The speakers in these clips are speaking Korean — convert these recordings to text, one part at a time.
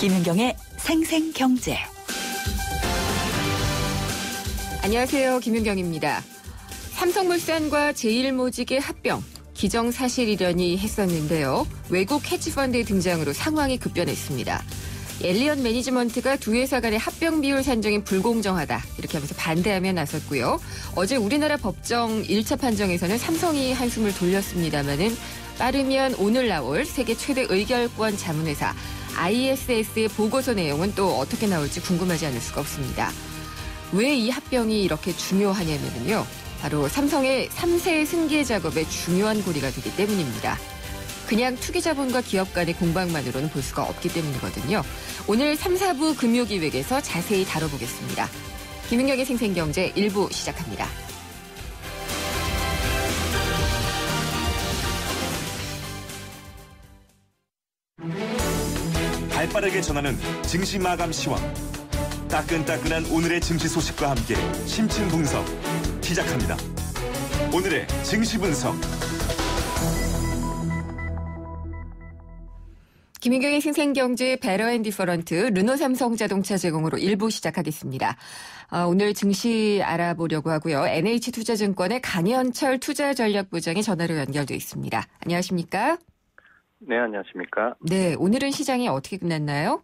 김윤경의 생생경제. 안녕하세요. 김윤경입니다. 삼성물산과 제일모직의 합병, 기정사실이려니 했었는데요. 외국 헤지펀드의 등장으로 상황이 급변했습니다. 엘리엇 매니지먼트가 두 회사 간의 합병 비율 산정이 불공정하다 이렇게 하면서 반대하며 나섰고요. 어제 우리나라 법정 1차 판정에서는 삼성이 한숨을 돌렸습니다마는 빠르면 오늘 나올 세계 최대 의결권 자문회사 ISS의 보고서 내용은 또 어떻게 나올지 궁금하지 않을 수가 없습니다. 왜 이 합병이 이렇게 중요하냐면요. 바로 삼성의 3세 승계 작업의 중요한 고리가 되기 때문입니다. 그냥 투기자본과 기업 간의 공방만으로는 볼 수가 없기 때문이거든요. 오늘 3, 4부 금요기획에서 자세히 다뤄보겠습니다. 김윤경의 생생경제 1부 시작합니다. 발빠르게 전하는 증시 마감 시황. 따끈따끈한 오늘의 증시 소식과 함께 심층 분석 시작합니다. 오늘의 증시 분석. 김윤경의 생생경제 베러 앤 디퍼런트 르노삼성자동차 제공으로 1부 시작하겠습니다. 오늘 증시 알아보려고 하고요. NH투자증권의 강현철 투자전략부장이 전화로 연결돼 있습니다. 안녕하십니까? 네, 안녕하십니까? 네, 오늘은 시장이 어떻게 끝났나요?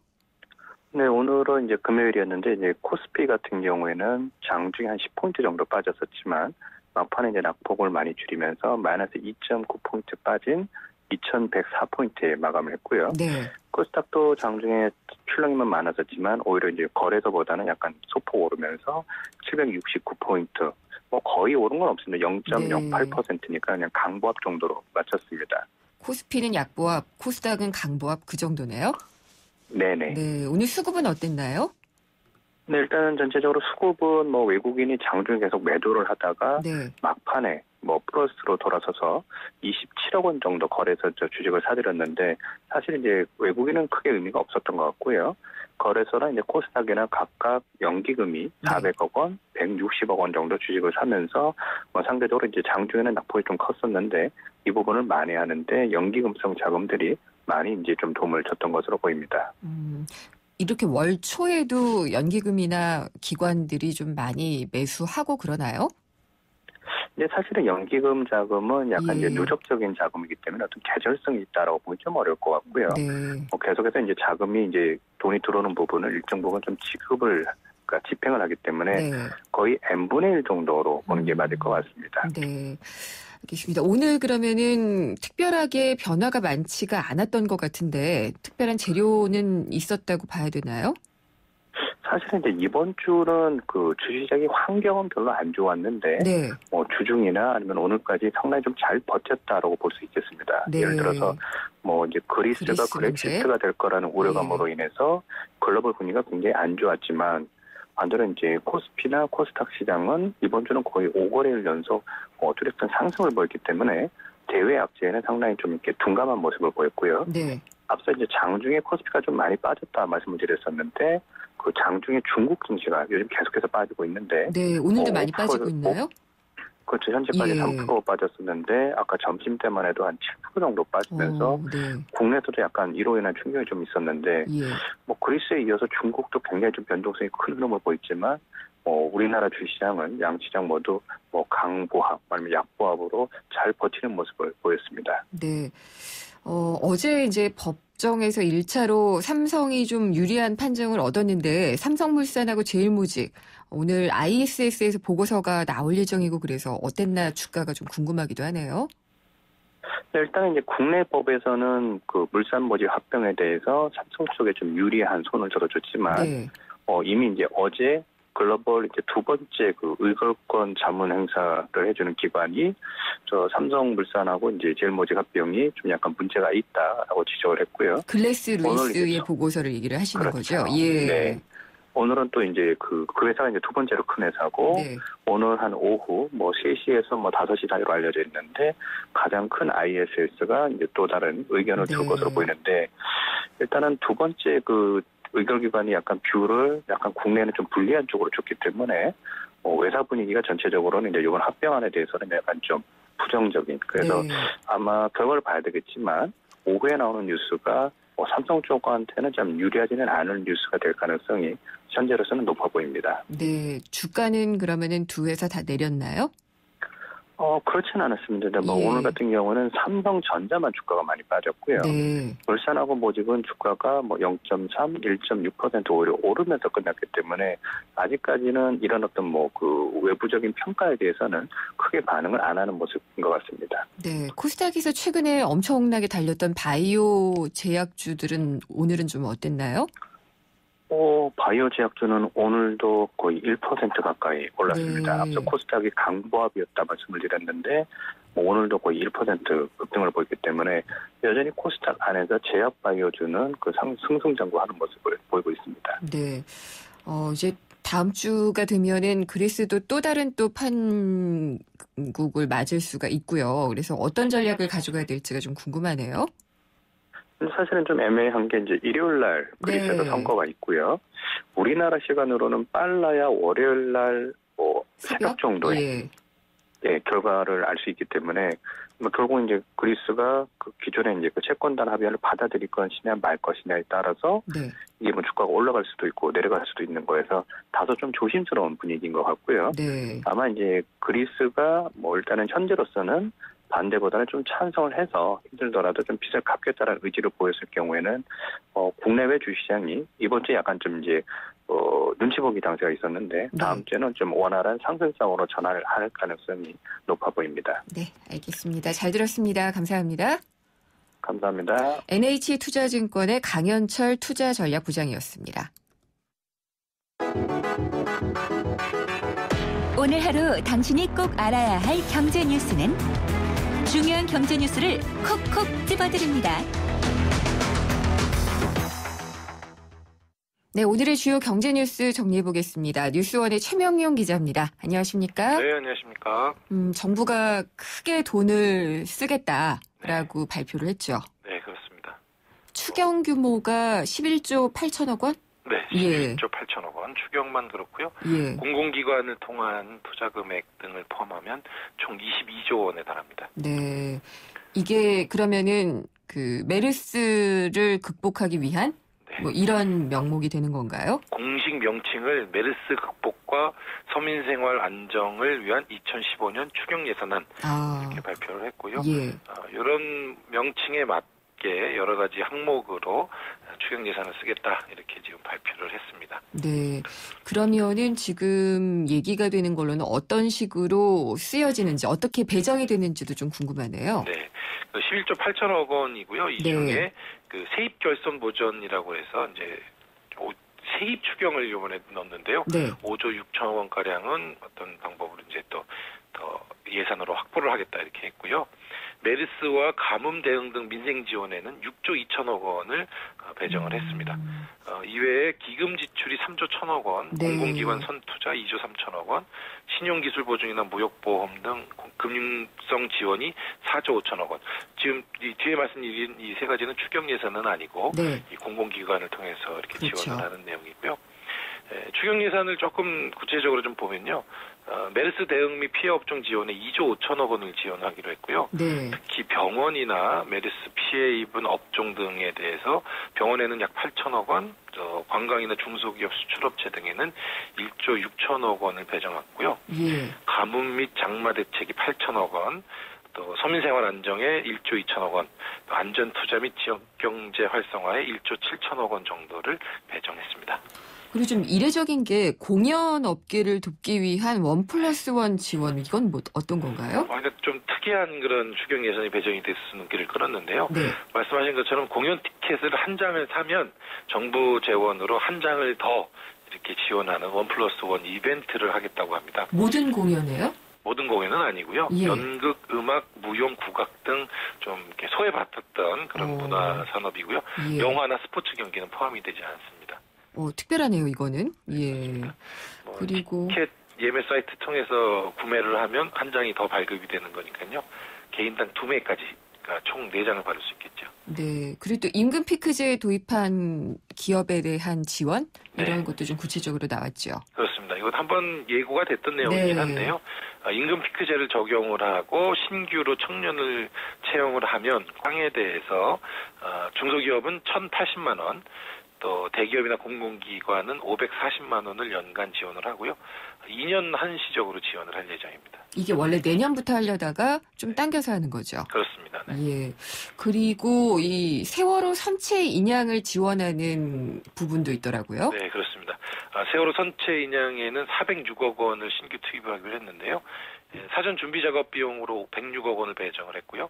네, 오늘은 이제 금요일이었는데, 이제 코스피 같은 경우에는 장중에 한 10포인트 정도 빠졌었지만, 막판에 이제 낙폭을 많이 줄이면서 마이너스 2.9포인트 빠진 2104포인트에 마감을 했고요. 네. 코스닥도 장중에 출렁임은 많았었지만, 오히려 이제 거래소보다는 약간 소폭 오르면서 769포인트, 거의 오른 건 없습니다. 0.08%니까 그냥 강보합 정도로 마쳤습니다. 코스피는 약보합, 코스닥은 강보합 그 정도네요? 네네. 네, 오늘 수급은 어땠나요? 네, 일단은 전체적으로 수급은 외국인이 장중에 계속 매도를 하다가 네. 막판에 플러스로 돌아서서 27억 원 정도 거래소 주식을 사들였는데 사실 이제 외국인은 크게 의미가 없었던 것 같고요. 거래소나 이제 코스닥이나 각각 연기금이 400억 원, 160억 원 정도 주식을 사면서 상대적으로 이제 장중에는 낙폭이 좀 컸었는데 이 부분을 만회하는데 연기금성 자금들이 많이 이제 좀 도움을 줬던 것으로 보입니다. 이렇게 월 초에도 연기금이나 기관들이 좀 많이 매수하고 그러나요? 근데 사실은 연기금 자금은 약간 예. 이제 누적적인 자금이기 때문에 어떤 계절성이 있다라고 보기 좀 어려울 것 같고요. 네. 계속해서 이제 자금이 이제 돈이 들어오는 부분을 일정 부분 좀 그러니까 집행을 하기 때문에 네. 거의 n분의 1 정도로 보는 게 맞을 것 같습니다. 네. 알겠습니다. 오늘 그러면은 특별하게 변화가 많지가 않았던 것 같은데 특별한 재료는 있었다고 봐야 되나요? 사실은 이제 이번 주는 그 주시장의 환경은 별로 안 좋았는데 네. 주중이나 아니면 오늘까지 상당히 좀 잘 버텼다라고 볼 수 있겠습니다. 네. 예를 들어서 이제 그리스가 브렉시트가 될 거라는 우려감으로 인해서 글로벌 분위기가 굉장히 안 좋았지만 반대로 이제 코스피나 코스닥 시장은 이번 주는 거의 5거래일 연속 뚜렷한 상승을 보였기 때문에 대외 악재에는 상당히 좀 이렇게 둔감한 모습을 보였고요. 네. 앞서 이제 장중에 코스피가 좀 많이 빠졌다 말씀을 드렸었는데 그 장중에 중국 증시가 요즘 계속해서 빠지고 있는데 네, 오늘도 많이 빠지고 있나요? 그렇죠. 현재까지 3% 빠졌었는데 아까 점심때만 해도 한 7% 정도 빠지면서 네. 국내에서도 약간 이로 인한 충격이 좀 있었는데 예. 그리스에 이어서 중국도 굉장히 좀 변동성이 큰 흐름을 보였지만 우리나라 주시장은 양시장 모두 강보합 아니면 약보합으로 잘 버티는 모습을 보였습니다. 네. 어제 이제 법정에서 1차로 삼성이 좀 유리한 판정을 얻었는데 삼성물산하고 제일모직 오늘 ISS에서 보고서가 나올 예정이고 그래서 어땠나 주가가 좀 궁금하기도 하네요. 네, 일단은 이제 국내 법에서는 그 물산모직 합병에 대해서 삼성 쪽에 좀 유리한 손을 들어줬지만 네. 이미 이제 어제 글로벌 이제 두 번째 그 의결권 자문 행사를 해주는 기관이 저 삼성물산하고 이제 제일모직 합병이 좀 약간 문제가 있다라고 지적을 했고요. 글래스 루이스의 보고서를 얘기를 하시는 그렇죠. 거죠. 예. 네. 오늘은 또 이제 그 회사가 이제 두 번째로 큰 회사고 네. 오늘 한 오후 3시에서 5시 사이로 알려져 있는데 가장 큰 ISS가 이제 또 다른 의견을 줄 것으로 보이는데 일단은 두 번째 그 의결기관이 약간 뷰를 약간 국내에는 좀 불리한 쪽으로 줬기 때문에 회사 분위기가 전체적으로는 이제 이번 합병안에 대해서는 약간 좀 부정적인. 그래서 아마 결과를 봐야 되겠지만 오후에 나오는 뉴스가 삼성 쪽한테는 좀 유리하지는 않은 뉴스가 될 가능성이 현재로서는 높아 보입니다. 네, 주가는 그러면은 두 회사 다 내렸나요? 그렇지는 않았습니다. 예. 오늘 같은 경우는 삼성전자만 주가가 많이 빠졌고요. 네. 울산하고 모직은 주가가 0.3, 1.6% 오히려 오르면서 끝났기 때문에 아직까지는 이런 어떤 그 외부적인 평가에 대해서는 크게 반응을 안 하는 모습인 것 같습니다. 네, 코스닥에서 최근에 엄청나게 달렸던 바이오 제약주들은 오늘은 좀 어땠나요? 바이오 제약주는 오늘도 거의 1% 가까이 올랐습니다. 네. 앞서 코스닥이 강보합이었다 말씀을 드렸는데 오늘도 거의 1% 급등을 보였기 때문에 여전히 코스닥 안에서 제약 바이오주는 승승장구하는 모습을 보이고 있습니다. 네, 이제 다음 주가 되면은 그리스도 또 다른 또 판국을 맞을 수가 있고요. 그래서 어떤 전략을 가져가야 될지가 좀 궁금하네요. 사실은 좀 애매한 게 이제 일요일 날 그리스도 네. 선거가 있고요. 우리나라 시간으로는 빨라야 월요일 날 새벽 정도에 결과를 알 수 있기 때문에 결국 이제 그리스가 기존에 이제 채권단 합의안을 받아들일 것이냐 말 것이냐에 따라서 네. 이게 주가가 올라갈 수도 있고 내려갈 수도 있는 거에서 다소 좀 조심스러운 분위기인 것 같고요. 네. 아마 이제 그리스가 일단은 현재로서는 반대보다는 좀 찬성을 해서 힘들더라도 좀 빚을 갚겠다는 의지를 보였을 경우에는 국내외 주시장이 이번 주에 약간 좀 이제 눈치 보기 당세가 있었는데 다음 주에는 좀 원활한 상승성으로 전환을 할 가능성이 높아 보입니다. 네, 알겠습니다. 잘 들었습니다. 감사합니다. 감사합니다. NH투자증권의 강현철 투자전략부장이었습니다. 오늘 하루 당신이 꼭 알아야 할 경제 뉴스는 중요한 경제 뉴스를 콕콕 집어드립니다. 네, 오늘의 주요 경제 뉴스 정리해보겠습니다. 뉴스원의 최명용 기자입니다. 안녕하십니까? 네, 안녕하십니까? 정부가 크게 돈을 쓰겠다라고 발표를 했죠. 네, 그렇습니다. 추경 규모가 11조 8천억 원? 네, 11조 8천억 원. 추경만 그렇고요. 예. 공공기관을 통한 투자 금액 등을 포함하면 총 22조 원에 달합니다. 네. 이게 그러면은 메르스를 극복하기 위한 이런 명목이 되는 건가요? 공식 명칭을 메르스 극복과 서민생활 안정을 위한 2015년 추경 예산안 이렇게 발표를 했고요. 예. 이런 명칭에 맞게 여러 가지 항목으로 추경 예산을 쓰겠다 이렇게 지금 발표를 했습니다. 네. 그러면은 지금 얘기가 되는 걸로는 어떤 식으로 쓰여지는지 어떻게 배정이 되는지도 좀 궁금하네요. 네. 11조 8천억 원이고요. 이 중에 세입 결손 보전이라고 해서 이제 세입 추경을 이번에 넣었는데요. 네. 5조 6천억 원 가량은 어떤 방법으로 이제 또 더 예산으로 확보를 하겠다 이렇게 했고요. 메르스와 가뭄 대응 등 민생 지원에는 6조 2천억 원을 배정을 했습니다. 이외에 기금 지출이 3조 1천억 원, 공공기관 선투자 2조 3천억 원, 신용기술 보증이나 무역보험 등 금융성 지원이 4조 5천억 원. 지금 이 뒤에 말씀드린 이 세 가지는 추경 예산은 아니고 이 공공기관을 통해서 이렇게 지원을 하는 내용이고요. 추경 예산을 조금 구체적으로 좀 보면요. 메르스 대응 및 피해 업종 지원에 2조 5천억 원을 지원하기로 했고요. 특히 병원이나 메르스 피해 입은 업종 등에 대해서 병원에는 약 8천억 원, 관광이나 중소기업 수출업체 등에는 1조 6천억 원을 배정했고요. 가뭄 및 장마 대책이 8천억 원, 또 서민생활 안정에 1조 2천억 원, 또 안전투자 및 지역경제 활성화에 1조 7천억 원 정도를 배정했습니다. 그리고 좀 이례적인 게 공연 업계를 돕기 위한 1+1 지원, 이건 어떤 건가요? 좀 특이한 그런 추경 예산이 배정이 돼서 눈길을 끌었는데요. 말씀하신 것처럼 공연 티켓을 한 장을 사면 정부 재원으로 한 장을 더 이렇게 지원하는 1+1 이벤트를 하겠다고 합니다. 모든 공연에요? 모든 공연은 아니고요. 연극, 음악, 무용, 국악 등 좀 이렇게 소외받았던 그런 문화 산업이고요. 영화나 스포츠 경기는 포함이 되지 않습니다. 특별하네요, 이거는. 예. 그리고 티켓 예매 사이트 통해서 구매를 하면 한 장이 더 발급이 되는 거니까요. 개인당 2매까지, 그러니까 총 4장을 받을 수 있겠죠. 네. 그리고 또 임금 피크제 도입한 기업에 대한 지원 이런 것도 좀 구체적으로 나왔죠. 그렇습니다. 이건 한번 예고가 됐던 내용이긴 한데요. 임금 피크제를 적용을 하고 신규로 청년을 채용을 하면 꽝에 대해서 중소기업은 1,080만 원, 또 대기업이나 공공기관은 540만 원을 연간 지원을 하고요. 2년 한시적으로 지원을 할 예정입니다. 이게 원래 내년부터 하려다가 좀 당겨서 하는 거죠. 그렇습니다. 네. 예. 그리고 이 세월호 선체 인양을 지원하는 부분도 있더라고요. 네, 그렇습니다. 세월호 선체 인양에는 406억 원을 신규 투입하기로 했는데요. 사전 준비 작업 비용으로 106억 원을 배정을 했고요.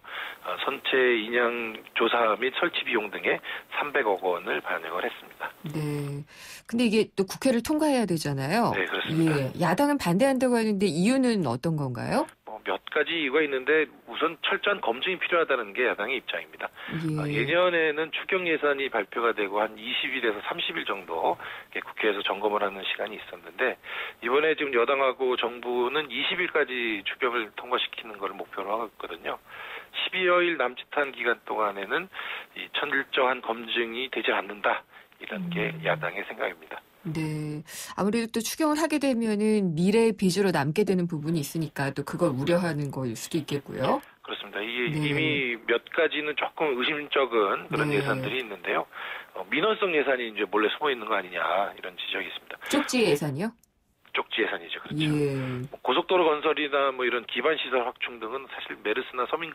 선체 인양 조사 및 설치 비용 등에 300억 원을 반영을 했습니다. 네. 근데 이게 또 국회를 통과해야 되잖아요. 네, 그렇습니다. 예. 야당은 반대한다고 하는데 이유는 어떤 건가요? 몇 가지 이유가 있는데 우선 철저한 검증이 필요하다는 게 야당의 입장입니다. 예. 예년에는 추경 예산이 발표가 되고 한 20일에서 30일 정도 국회에서 점검을 하는 시간이 있었는데 이번에 지금 여당하고 정부는 20일까지 추경을 통과시키는 걸 목표로 하고 있거든요. 12여일 남짓한 기간 동안에는 이 철저한 검증이 되지 않는다. 이런 게 야당의 생각입니다. 네. 아무래도 또 추경을 하게 되면은 미래의 빚으로 남게 되는 부분이 있으니까 또 그걸 우려하는 거일 수도 있겠고요. 그렇습니다. 이게 네. 이미 몇 가지는 조금 의심쩍은 그런 네. 예산들이 있는데요. 민원성 예산이 이제 몰래 숨어 있는 거 아니냐 이런 지적이 있습니다. 쪽지 예산이요? 쪽지 예산이죠. 그렇죠. 예. 고속도로 건설이나 뭐 이런 기반 시설 확충 등은 사실 메르스나 서민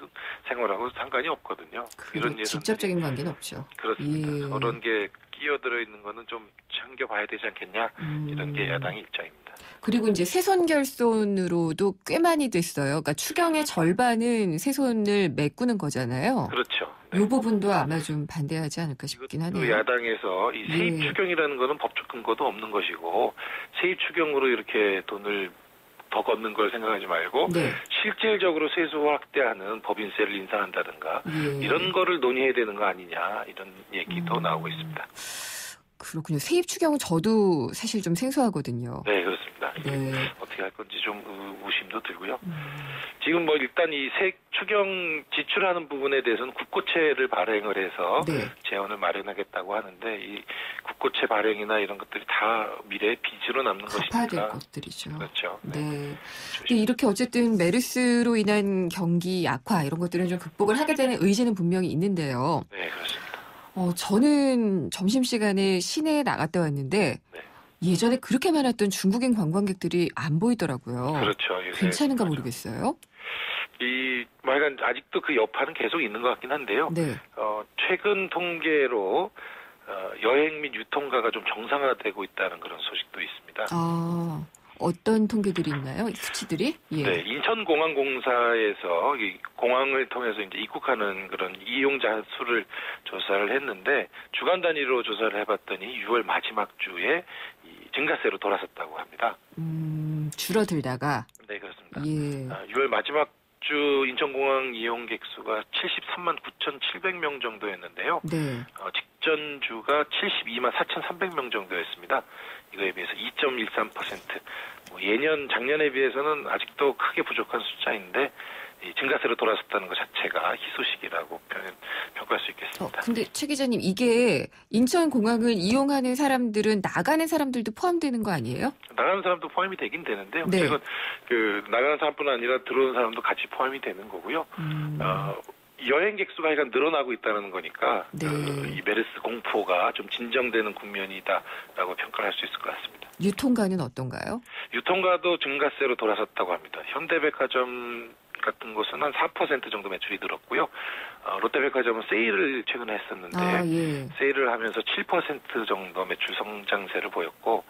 생활하고 상관이 없거든요. 이런 예산들이 직접적인 관계는 없죠. 그렇습니다. 예. 그런 게 끼어들어 있는 거는 좀 챙겨봐야 되지 않겠냐 이런 게 야당의 입장입니다. 그리고 이제 세손 결손으로도 꽤 많이 됐어요. 그러니까 추경의 절반은 세손을 메꾸는 거잖아요. 그렇죠. 이 부분도 아마 좀 반대하지 않을까 싶긴 하네요. 야당에서 이 세입 네. 추경이라는 거는 법적 근거도 없는 것이고 세입 추경으로 이렇게 돈을 더 걷는 걸 생각하지 말고 네. 실질적으로 세수 확대하는 법인세를 인상한다든가 예. 이런 거를 논의해야 되는 거 아니냐 이런 얘기도 나오고 있습니다. 그렇군요. 세입 추경은 저도 사실 좀 생소하거든요. 네, 그렇습니다. 네. 어떻게 할 건지 좀 의심도 들고요. 지금 뭐 일단 이 세 추경 지출하는 부분에 대해서는 국고채를 발행을 해서 네. 재원을 마련하겠다고 하는데 이 국고채 발행이나 이런 것들이 다 미래의 빚으로 남는 갚아야 될 것이니까 것들이죠. 그렇죠. 네. 근데 이렇게 어쨌든 메르스로 인한 경기 악화 이런 것들은 좀 극복을 하게 되는 의지는 분명히 있는데요. 네, 그렇습니다. 저는 점심시간에 시내에 나갔다 왔는데 네. 예전에 그렇게 많았던 중국인 관광객들이 안 보이더라고요. 그렇죠. 요새 괜찮은가 맞아. 모르겠어요. 말간 아직도 그 여파는 계속 있는 것 같긴 한데요. 네. 최근 통계로 여행 및 유통가가 좀 정상화되고 있다는 그런 소식도 있습니다. 아, 어떤 통계들이 있나요? 수치들이? 예. 네, 인천공항공사에서 이 공항을 통해서 이제 입국하는 그런 이용자 수를 조사를 했는데 주간 단위로 조사를 해봤더니 6월 마지막 주에 이 증가세로 돌아섰다고 합니다. 줄어들다가. 네, 그렇습니다. 예. 6월 마지막 주 인천공항 이용객 수가 73만 9,700명 정도였는데요. 네. 직전 주가 72만 4,300명 정도였습니다. 이거에 비해서 2.13%. 예년 작년에 비해서는 아직도 크게 부족한 숫자인데 이 증가세로 돌아섰다는 것 자체가 희소식이라고 평가할 수 있겠습니다. 근데 최 기자님 이게 인천공항을 이용하는 사람들은 나가는 사람들도 포함되는 거 아니에요? 나가는 사람도 포함이 되긴 되는데요. 네. 이건 나가는 사람뿐 아니라 들어오는 사람도 같이 포함이 되는 거고요. 여행객 수가 약간 늘어나고 있다는 거니까 네. 이 메르스 공포가 좀 진정되는 국면이다라고 평가를 할 수 있을 것 같습니다. 유통가는 어떤가요? 유통가도 증가세로 돌아섰다고 합니다. 현대백화점 같은 곳은 한 4% 정도 매출이 늘었고요. 롯데백화점은 세일을 최근에 했었는데 예. 세일을 하면서 7% 정도 매출 성장세를 보였고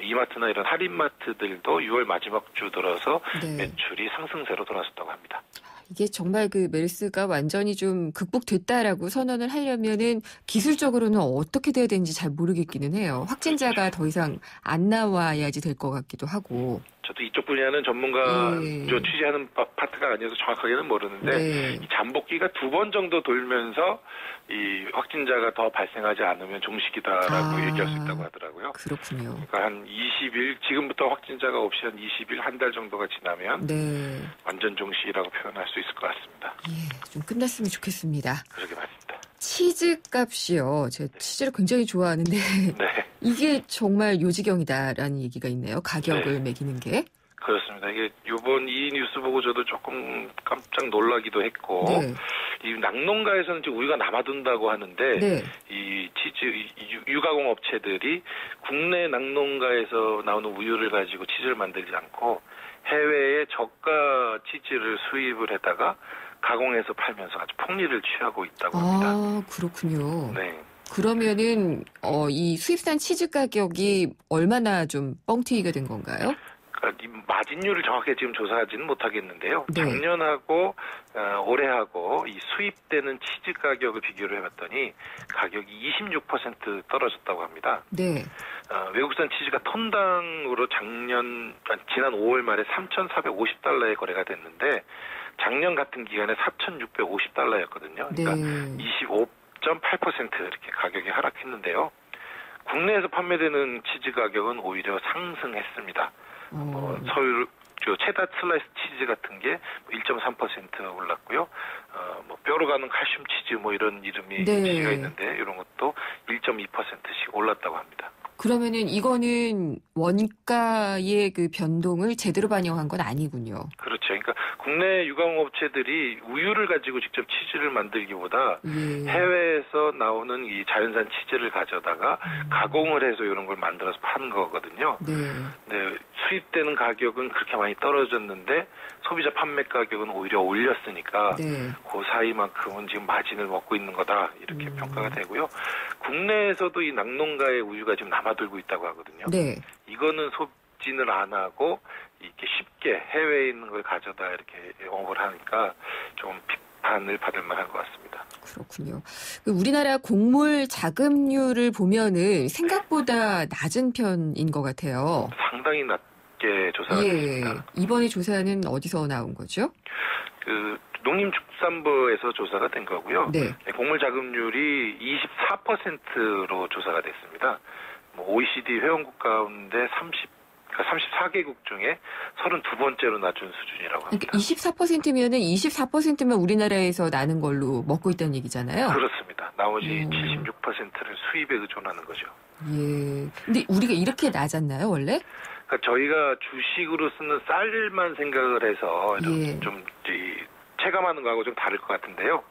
이마트나 이런 할인마트들도 6월 마지막 주 들어서 네. 매출이 상승세로 돌아섰다고 합니다. 이게 정말 그 메르스가 완전히 좀 극복됐다라고 선언을 하려면은 기술적으로는 어떻게 돼야 되는지 잘 모르겠기는 해요. 확진자가 더 이상 안 나와야지 될 것 같기도 하고. 저도 이쪽 분야는 전문가 취재하는 파트가 아니어서 정확하게는 모르는데 네. 이 잠복기가 2번 정도 돌면서 이 확진자가 더 발생하지 않으면 종식이다라고 얘기할 수 있다고 하더라고요. 그렇군요. 그러니까 한 20일 지금부터 확진자가 없이 한 20일 한 달 정도가 지나면 네. 완전 종식이라고 표현할 수 있을 것 같습니다. 예, 좀 끝났으면 좋겠습니다. 그러게 말입니다. 치즈 값이요. 제가 치즈를 굉장히 좋아하는데 네. 이게 정말 요지경이다라는 얘기가 있네요. 가격을 매기는 게. 그렇습니다. 이게 이번 이 뉴스 보고 저도 조금 깜짝 놀라기도 했고 네. 이 낙농가에서는 지금 우유가 남아돈다고 하는데 네. 이 치즈 유가공 업체들이 국내 낙농가에서 나오는 우유를 가지고 치즈를 만들지 않고 해외에 저가 치즈를 수입을 해다가 가공해서 팔면서 아주 폭리를 취하고 있다고 합니다. 아, 그렇군요. 네. 그러면은 이 수입산 치즈 가격이 얼마나 좀 뻥튀기가 된 건가요? 그러니까 이 마진율을 정확하게 지금 조사하지는 못하겠는데요. 네. 작년하고 올해하고 이 수입되는 치즈 가격을 비교를 해봤더니 가격이 26% 떨어졌다고 합니다. 네. 외국산 치즈가 톤당으로 지난 5월 말에 3,450달러에 거래가 됐는데 작년 같은 기간에 4,650달러였거든요. 그러니까 네. 25.8% 이렇게 가격이 하락했는데요. 국내에서 판매되는 치즈 가격은 오히려 상승했습니다. 서울 체다 슬라이스 치즈 같은 게 1.3% 올랐고요. 뼈로 가는 칼슘 치즈 이런 이름이 네. 치즈가 있는데 이런 것도 1.2%씩 올랐다고 합니다. 그러면은 이거는 원가의 그 변동을 제대로 반영한 건 아니군요. 그렇죠. 그러니까 국내 유가공업체들이 우유를 가지고 직접 치즈를 만들기보다 예. 해외에서 나오는 이 자연산 치즈를 가져다가 가공을 해서 이런 걸 만들어서 파는 거거든요. 네. 네, 수입되는 가격은 그렇게 많이 떨어졌는데 소비자 판매 가격은 오히려 올렸으니까 네. 그 사이만큼은 지금 마진을 먹고 있는 거다 이렇게 평가가 되고요. 국내에서도 이 낙농가의 우유가 지금 남아돌고 있다고 하거든요. 네. 이거는 소진을 안 하고 이렇게 쉽게 해외에 있는 걸 가져다 이렇게 영업을 하니까 좀 비판을 받을 만한 것 같습니다. 그렇군요. 우리나라 곡물 자급률을 보면은 생각보다 낮은 편인 것 같아요. 상당히 낮게 조사가 됐습니다. 이번에 조사는 어디서 나온 거죠? 농림축산부에서 조사가 된 거고요. 네. 곡물 자급률이 24%로 조사가 됐습니다. OECD 회원국 가운데 34개국 중에 32번째로 낮은 수준이라고 합니다. 그러니까 24%면은 24%만 우리나라에서 나는 걸로 먹고 있다는 얘기잖아요. 그렇습니다. 나머지 76%를 수입에 의존하는 거죠. 예. 근데 우리가 이렇게 낮았나요, 원래? 그러니까 저희가 주식으로 쓰는 쌀만 생각을 해서 예. 좀 체감하는 거하고 좀 다를 것 같은데요.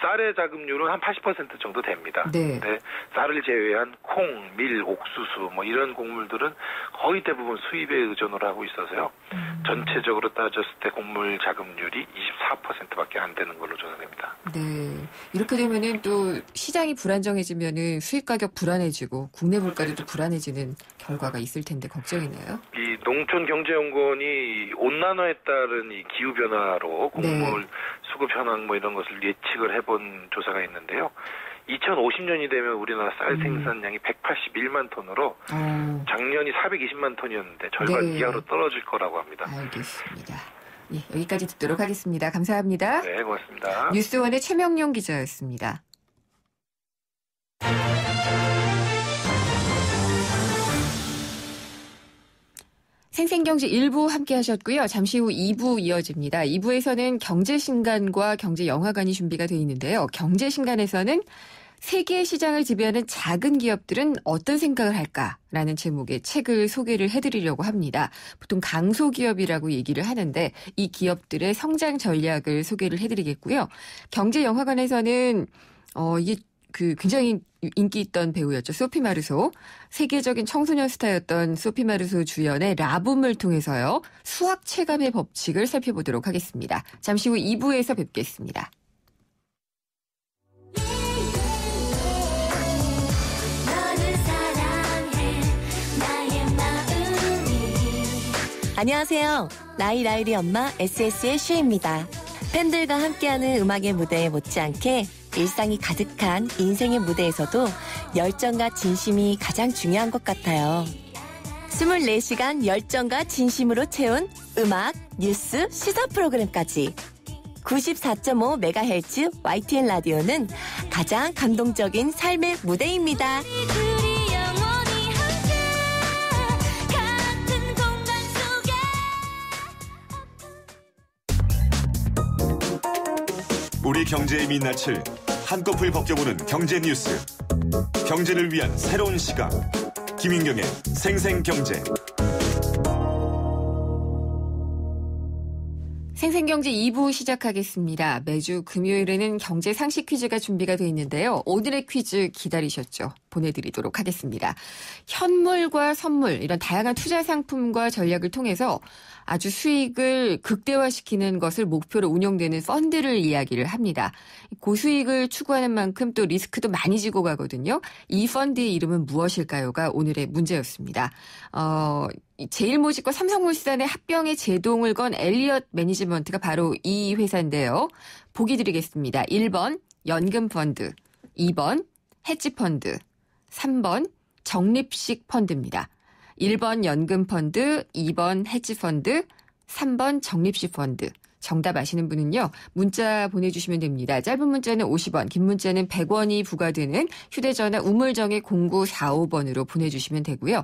쌀의 자급률은 한 80% 정도 됩니다. 네. 근데 쌀을 제외한 콩, 밀, 옥수수 이런 곡물들은 거의 대부분 수입에 의존을 하고 있어서요. 전체적으로 따졌을 때 곡물 자급률이 24%밖에 안 되는 걸로 조사됩니다. 네. 이렇게 되면은 또 시장이 불안정해지면은 수입 가격 불안해지고 국내 물가도 또 불안해지는 결과가 있을 텐데 걱정이네요. 이 농촌경제연구원이 온난화에 따른 이 기후 변화로 곡물 수급 현황 이런 것을 예측을 해본 조사가 있는데요. 2050년이 되면 우리나라 쌀 생산량이 181만 톤으로 작년이 420만 톤이었는데 절반 이하로 떨어질 거라고 합니다. 알겠습니다. 예, 여기까지 듣도록 하겠습니다. 감사합니다. 네, 고맙습니다. 뉴스원의 최명룡 기자였습니다. 생생경제 1부 함께 하셨고요. 잠시 후 2부 이어집니다. 2부에서는 경제신간과 경제영화관이 준비가 되어 있는데요. 경제신간에서는 세계 시장을 지배하는 작은 기업들은 어떤 생각을 할까라는 제목의 책을 소개를 해드리려고 합니다. 보통 강소기업이라고 얘기를 하는데 이 기업들의 성장 전략을 소개를 해드리겠고요. 경제영화관에서는 이게 굉장히 인기 있던 배우였죠. 소피 마르소. 세계적인 청소년 스타였던 소피 마르소 주연의 라붐을 통해서요. 수학 체감의 법칙을 살펴보도록 하겠습니다. 잠시 후 2부에서 뵙겠습니다. 안녕하세요. 라일이 엄마 SS의 슈입니다. 팬들과 함께하는 음악의 무대에 못지않게 일상이 가득한 인생의 무대에서도 열정과 진심이 가장 중요한 것 같아요. 24시간 열정과 진심으로 채운 음악, 뉴스, 시사 프로그램까지 94.5MHz YTN 라디오는 가장 감동적인 삶의 무대입니다. 우리 경제의 민낯을 한꺼풀 벗겨보는 경제 뉴스. 경제를 위한 새로운 시각. 김윤경의 생생경제. 생생경제 2부 시작하겠습니다. 매주 금요일에는 경제 상식 퀴즈가 준비가 되어 있는데요. 오늘의 퀴즈 기다리셨죠? 보내드리도록 하겠습니다. 현물과 선물 이런 다양한 투자 상품과 전략을 통해서 아주 수익을 극대화시키는 것을 목표로 운영되는 펀드를 이야기를 합니다. 고수익을 추구하는 만큼 또 리스크도 많이 지고 가거든요. 이 펀드의 이름은 무엇일까요가 오늘의 문제였습니다. 제일모직과 삼성물산의 합병에 제동을 건 엘리엇 매니지먼트가 바로 이 회사인데요. 보기 드리겠습니다. 1번 연금펀드, 2번 헤지펀드, 3번 적립식 펀드입니다. 1번 연금펀드, 2번 헤지펀드, 3번 적립식 펀드. 정답 아시는 분은요. 문자 보내주시면 됩니다. 짧은 문자는 50원, 긴 문자는 100원이 부과되는 휴대전화 우물정의 0945번으로 보내주시면 되고요.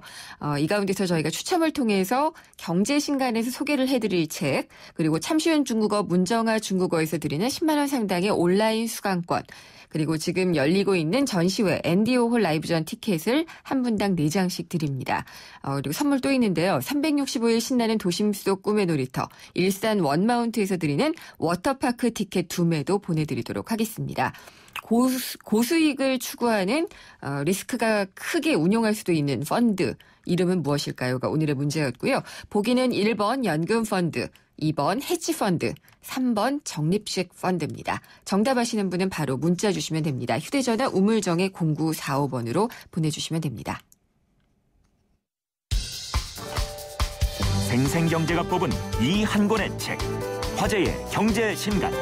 이 가운데서 저희가 추첨을 통해서 경제신간에서 소개를 해드릴 책, 그리고 참쉬운 중국어 문정아 중국어에서 드리는 10만 원 상당의 온라인 수강권, 그리고 지금 열리고 있는 전시회 앤디오홀 라이브전 티켓을 한 분당 4장씩 드립니다. 그리고 선물 또 있는데요. 365일 신나는 도심 속 꿈의 놀이터 일산 원마운트에서 드리는 워터파크 티켓 2매도 보내드리도록 하겠습니다. 고수익을 추구하는 리스크가 크게 운용할 수도 있는 펀드 이름은 무엇일까요가 오늘의 문제였고요. 보기는 1번 연금펀드, 2번 헤지펀드, 3번 적립식 펀드입니다. 정답 아시는 분은 바로 문자 주시면 됩니다. 휴대전화 우물정의 0945번으로 보내주시면 됩니다. 생생경제가 뽑은 이 한 권의 책, 화제의 경제신간.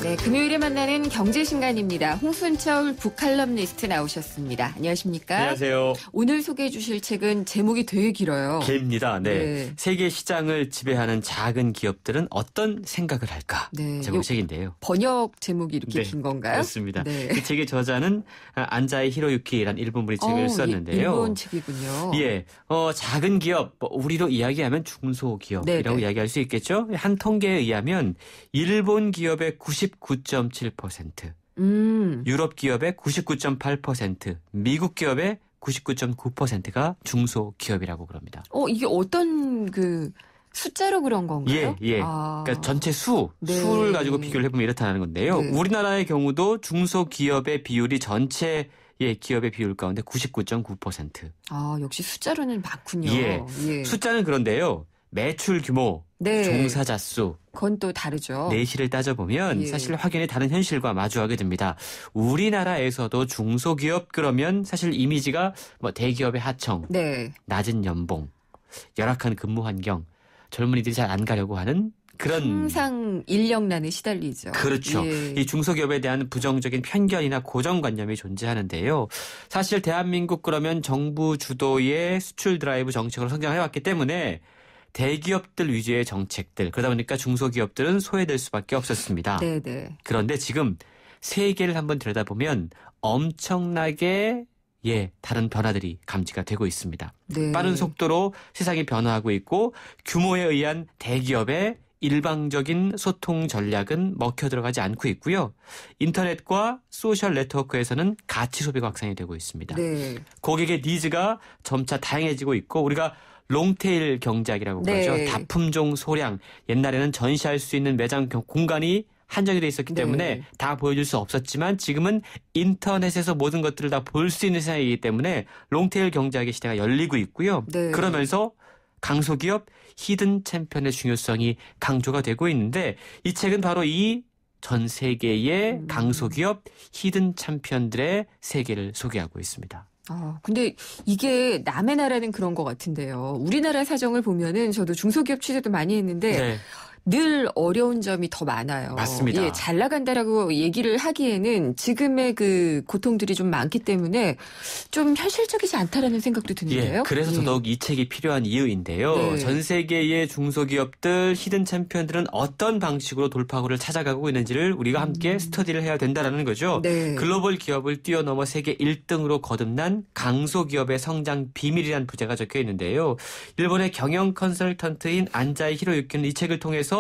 네, 금요일에 만나는 경제신간입니다. 홍순철 북칼럼니스트 나오셨습니다. 안녕하십니까? 안녕하세요. 오늘 소개해 주실 책은 제목이 되게 길어요. 깁니다. 네. 세계 시장을 지배하는 작은 기업들은 어떤 생각을 할까? 네. 제목 책인데요. 번역 제목이 이렇게 긴 건가요? 그렇습니다. 네. 이 책의 저자는 안자이 히로유키라는 일본 분이 책을 썼는데요. 일본 책이군요. 예, 작은 기업, 우리로 이야기하면 중소기업이라고 이야기할 수 있겠죠. 한 통계에 의하면 일본 기업의 99.7%, 유럽 기업의 99.8%, 미국 기업의 99.9%가 중소기업이라고 그럽니다. 이게 어떤 숫자로 그런 건가요? 예. 그러니까 전체 수를 가지고 비교를 해보면 이렇다는 건데요. 네. 우리나라의 경우도 중소기업의 비율이 전체 기업의 비율 가운데 99.9%. 역시 숫자로는 많군요. 예. 숫자는 그런데요. 매출 규모, 종사자 수, 그건 또 다르죠. 내실을 따져보면 사실 확연히 다른 현실과 마주하게 됩니다. 우리나라에서도 중소기업 그러면 사실 이미지가 대기업의 하청, 낮은 연봉, 열악한 근무 환경, 젊은이들이 잘 안 가려고 하는 그런 항상 인력난에 시달리죠. 그렇죠. 이 중소기업에 대한 부정적인 편견이나 고정관념이 존재하는데요. 사실 대한민국 그러면 정부 주도의 수출 드라이브 정책으로 성장해왔기 때문에 대기업들 위주의 정책들, 그러다 보니까 중소기업들은 소외될 수밖에 없었습니다. 네네. 그런데 지금 세계를 한번 들여다보면 엄청나게 다른 변화들이 감지가 되고 있습니다. 네. 빠른 속도로 세상이 변화하고 있고 규모에 의한 대기업의 일방적인 소통 전략은 먹혀 들어가지 않고 있고요. 인터넷과 소셜 네트워크에서는 가치 소비가 확산이 되고 있습니다. 네. 고객의 니즈가 점차 다양해지고 있고 우리가 롱테일 경제학이라고 그러죠. 다품종 소량. 옛날에는 전시할 수 있는 매장 공간이 한정이 돼 있었기 때문에 다 보여줄 수 없었지만 지금은 인터넷에서 모든 것들을 다 볼 수 있는 세상이기 때문에 롱테일 경제학의 시대가 열리고 있고요. 그러면서 강소기업, 히든 챔피언의 중요성이 강조가 되고 있는데 이 책은 바로 이 전 세계의 강소기업, 히든 챔피언들의 세계를 소개하고 있습니다. 근데 이게 남의 나라는 그런 것 같은데요. 우리나라 사정을 보면은 저도 중소기업 취재도 많이 했는데 늘 어려운 점이 더 많아요. 맞습니다. 잘 나간다라고 얘기를 하기에는 지금의 고통들이 좀 많기 때문에 좀 현실적이지 않다라는 생각도 드는데요. 그래서 더더욱 이 책이 필요한 이유인데요. 전 세계의 중소기업들, 히든 챔피언들은 어떤 방식으로 돌파구를 찾아가고 있는지를 우리가 함께 스터디를 해야 된다는 거죠. 글로벌 기업을 뛰어넘어 세계 1등으로 거듭난 강소기업의 성장 비밀이라는 부제가 적혀 있는데요. 일본의 경영 컨설턴트인 안자이 히로유키는 이 책을 통해서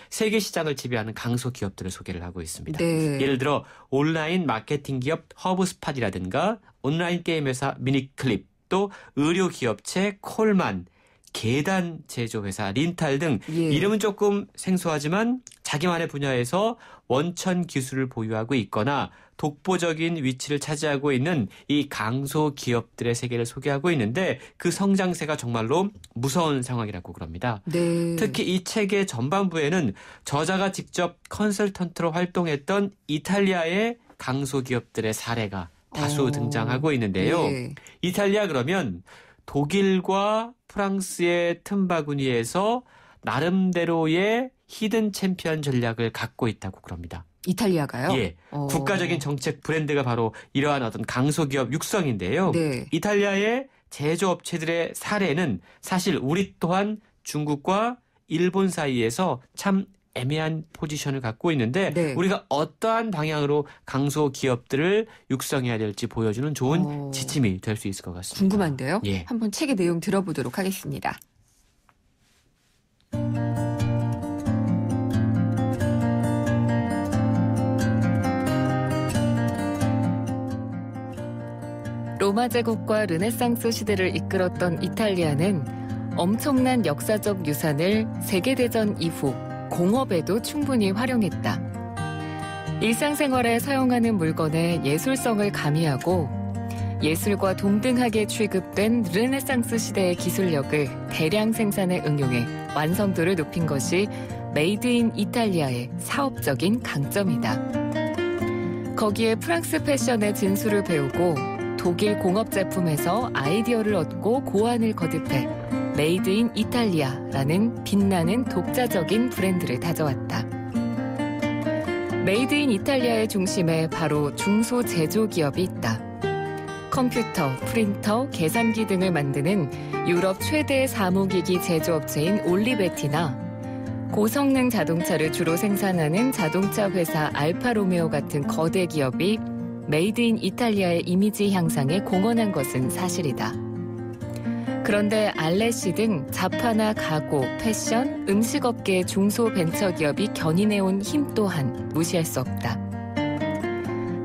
세계 시장을 지배하는 강소기업들을 소개를 하고 있습니다. 예를 들어 온라인 마케팅 기업 허브스팟이라든가 온라인 게임 회사 미니클립, 또 의료 기업체 콜만, 계단 제조 회사 린탈 등 예. 이름은 조금 생소하지만 자기만의 분야에서 원천 기술을 보유하고 있거나 독보적인 위치를 차지하고 있는 이 강소 기업들의 세계를 소개하고 있는데 그 성장세가 정말로 무서운 상황이라고 그럽니다. 네. 특히 이 책의 전반부에는 저자가 직접 컨설턴트로 활동했던 이탈리아의 강소 기업들의 사례가 다수 등장하고 있는데요. 예. 이탈리아 그러면 독일과 프랑스의 틈바구니에서 나름대로의 히든 챔피언 전략을 갖고 있다고 그럽니다. 이탈리아가요? 예. 국가적인 정책 브랜드가 바로 이러한 어떤 강소기업 육성인데요. 네. 이탈리아의 제조업체들의 사례는 사실 우리 또한 중국과 일본 사이에서 참 애매한 포지션을 갖고 있는데 네. 우리가 어떠한 방향으로 강소기업들을 육성해야 될지 보여주는 좋은 지침이 될 수 있을 것 같습니다. 궁금한데요. 예. 한번 책의 내용 들어보도록 하겠습니다. 로마 제국과 르네상스 시대를 이끌었던 이탈리아는 엄청난 역사적 유산을 세계대전 이후 공업에도 충분히 활용했다. 일상생활에 사용하는 물건의 예술성을 가미하고 예술과 동등하게 취급된 르네상스 시대의 기술력을 대량 생산에 응용해 완성도를 높인 것이 메이드 인 이탈리아의 사업적인 강점이다. 거기에 프랑스 패션의 진수를 배우고 독일 공업 제품에서 아이디어를 얻고 고안을 거듭해 메이드 인 이탈리아라는 빛나는 독자적인 브랜드를 다져왔다. 메이드 인 이탈리아의 중심에 바로 중소제조기업이 있다. 컴퓨터, 프린터, 계산기 등을 만드는 유럽 최대 사무기기 제조업체인 올리베티나 고성능 자동차를 주로 생산하는 자동차 회사 알파로메오 같은 거대 기업이 메이드 인 이탈리아의 이미지 향상에 공헌한 것은 사실이다. 그런데 알레시 등 자파나 가구, 패션, 음식업계의 중소벤처기업이 견인해온 힘 또한 무시할 수 없다.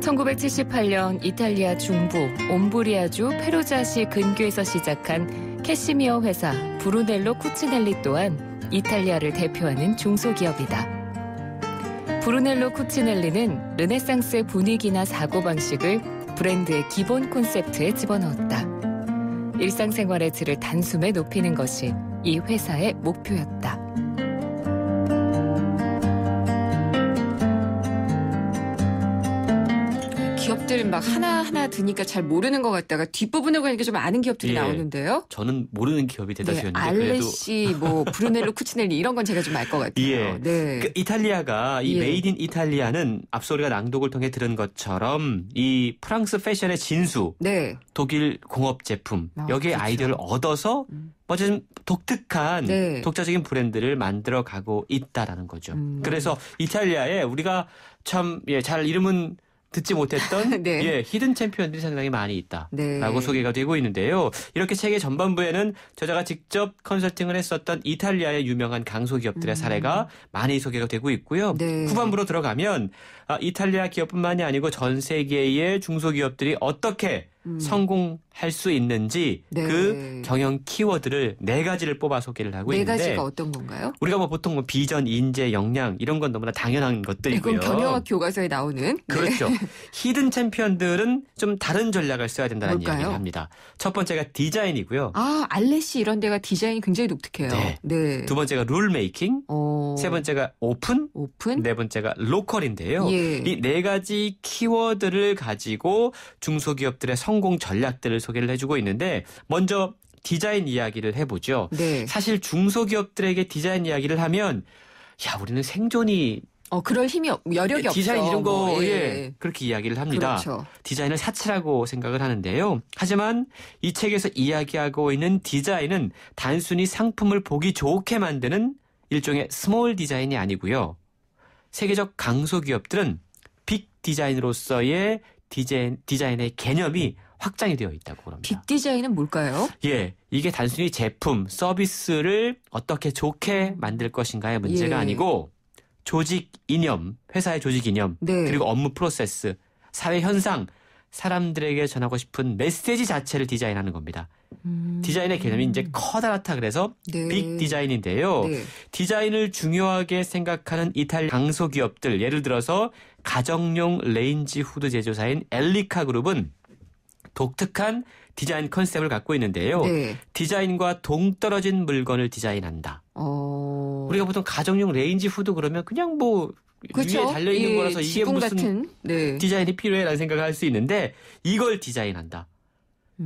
1978년 이탈리아 중부 옴브리아주 페루자시 근교에서 시작한 캐시미어 회사 브루넬로 쿠치넬리 또한 이탈리아를 대표하는 중소기업이다. 브루넬로 쿠치넬리는 르네상스의 분위기나 사고방식을 브랜드의 기본 콘셉트에 집어넣었다. 일상생활의 질을 단숨에 높이는 것이 이 회사의 목표였다. 기업들 막 하나하나 드니까 잘 모르는 것 같다가 뒷부분을 가니까 좀 아는 기업들이 예. 나오는데요. 저는 모르는 기업이 대다수였는데 알레시, 뭐 브루넬로 쿠치넬리 이런 건 제가 좀 알 것 같아요. 예. 네. 그 이탈리아가 이 예. 메이드 인 이탈리아는 앞서 우리가 낭독을 통해 들은 것처럼 이 프랑스 패션의 진수, 네. 독일 공업 제품 여기에 그렇죠. 아이디어를 얻어서 뭐 좀 독특한 네. 독자적인 브랜드를 만들어 가고 있다라는 거죠. 그래서 이탈리아에 우리가 참 잘 이름은 듣지 못했던 네. 예, 히든 챔피언들이 상당히 많이 있다라고 네. 소개가 되고 있는데요. 이렇게 책의 전반부에는 저자가 직접 컨설팅을 했었던 이탈리아의 유명한 강소기업들의 사례가 많이 소개가 되고 있고요. 네. 후반부로 들어가면 이탈리아 기업뿐만이 아니고 전 세계의 중소기업들이 어떻게 성공할 수 있는지 네. 그 경영 키워드를 4가지를 뽑아 소개를 하고 네 있는데 가지가 어떤 건가요? 우리가 뭐 보통 뭐 비전, 인재, 역량 이런 건 너무나 당연한 것들이고요. 이건 경영학 교과서에 나오는. 그렇죠. 히든 챔피언들은 좀 다른 전략을 써야 된다는 뭘까요? 이야기를 합니다. 첫 번째가 디자인이고요. 아, 알레시 이런 데가 디자인이 굉장히 독특해요. 네. 네. 두 번째가 룰 메이킹, 세 번째가 오픈, 네 번째가 로컬인데요. 예. 이 4가지 키워드를 가지고 중소기업들의 성공 전략들을 소개를 해주고 있는데 먼저 디자인 이야기를 해보죠. 네. 사실 중소기업들에게 디자인 이야기를 하면 야 우리는 생존이 그럴 힘이 여력이 없어. 디자인 이런 거 뭐, 예. 그렇게 이야기를 합니다. 그렇죠. 디자인을 사치라고 생각을 하는데요. 하지만 이 책에서 이야기하고 있는 디자인은 단순히 상품을 보기 좋게 만드는 일종의 스몰 디자인이 아니고요. 세계적 강소기업들은 빅 디자인으로서의 디자인의 개념이 확장이 되어 있다고 합니다. 빅 디자인은 뭘까요? 예, 이게 단순히 제품, 서비스를 어떻게 좋게 만들 것인가의 문제가 예. 아니고 조직 이념, 회사의 조직 이념, 네. 그리고 업무 프로세스, 사회 현상, 사람들에게 전하고 싶은 메시지 자체를 디자인하는 겁니다. 디자인의 개념이 이제 커다랗다 그래서 네. 빅 디자인인데요. 네. 디자인을 중요하게 생각하는 이탈리아 강소기업들, 예를 들어서 가정용 레인지 후드 제조사인 엘리카 그룹은 독특한 디자인 컨셉을 갖고 있는데요. 네. 디자인과 동떨어진 물건을 디자인한다. 우리가 보통 가정용 레인지 후드 그러면 그냥 뭐 그렇죠. 위에 달려있는 예, 거라서 이게 지붕 무슨 같은. 네. 디자인이 필요해라는 생각을 할 수 있는데 이걸 디자인한다.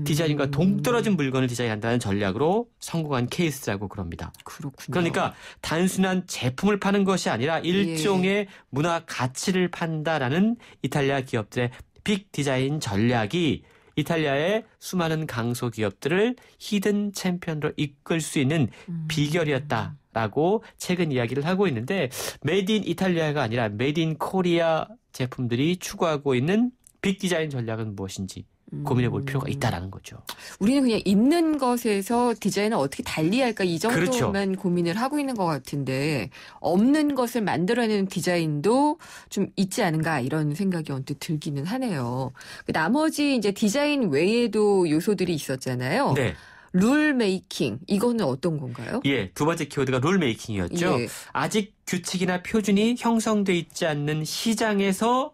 디자인과 동떨어진 물건을 디자인한다는 전략으로 성공한 케이스라고 그럽니다. 그렇군요. 그러니까 단순한 제품을 파는 것이 아니라 일종의 문화 가치를 판다라는 이탈리아 기업들의 빅 디자인 전략이 이탈리아의 수많은 강소기업들을 히든 챔피언으로 이끌 수 있는 비결이었다라고 최근 이야기를 하고 있는데 메이드 인 이탈리아가 아니라 메이드 인 코리아 제품들이 추구하고 있는 빅 디자인 전략은 무엇인지 고민해 볼 필요가 있다라는 거죠. 우리는 그냥 입는 것에서 디자인을 어떻게 달리할까 이 정도만 그렇죠. 고민을 하고 있는 것 같은데 없는 것을 만들어내는 디자인도 좀 있지 않은가 이런 생각이 언뜻 들기는 하네요. 나머지 이제 디자인 외에도 요소들이 있었잖아요. 네. 룰 메이킹 이거는 어떤 건가요? 예, 두 번째 키워드가 룰 메이킹이었죠. 예. 아직 규칙이나 표준이 형성돼 있지 않는 시장에서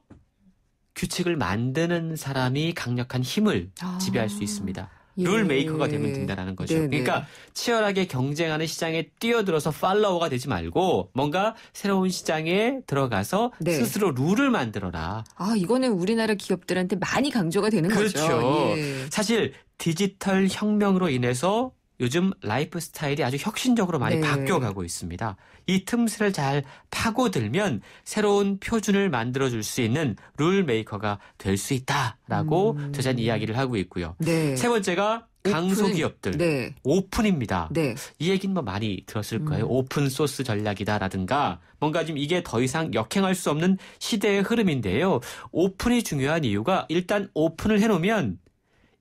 규칙을 만드는 사람이 강력한 힘을 지배할 수 있습니다. 예. 룰 메이커가 되면 된다는 거죠. 네네. 그러니까 치열하게 경쟁하는 시장에 뛰어들어서 팔로워가 되지 말고 뭔가 새로운 시장에 들어가서 네. 스스로 룰을 만들어라. 이거는 우리나라 기업들한테 많이 강조가 되는 그렇죠. 거죠. 예. 사실 디지털 혁명으로 인해서 요즘 라이프 스타일이 아주 혁신적으로 많이 네. 바뀌어가고 있습니다. 이 틈새를 잘 파고들면 새로운 표준을 만들어줄 수 있는 룰 메이커가 될 수 있다라고 저자는 이야기를 하고 있고요. 네. 세 번째가 강소기업들. 네. 오픈입니다. 네. 이 얘기는 뭐 많이 들었을 거예요. 오픈 소스 전략이다라든가 뭔가 좀 이게 더 이상 역행할 수 없는 시대의 흐름인데요. 오픈이 중요한 이유가 일단 오픈을 해놓으면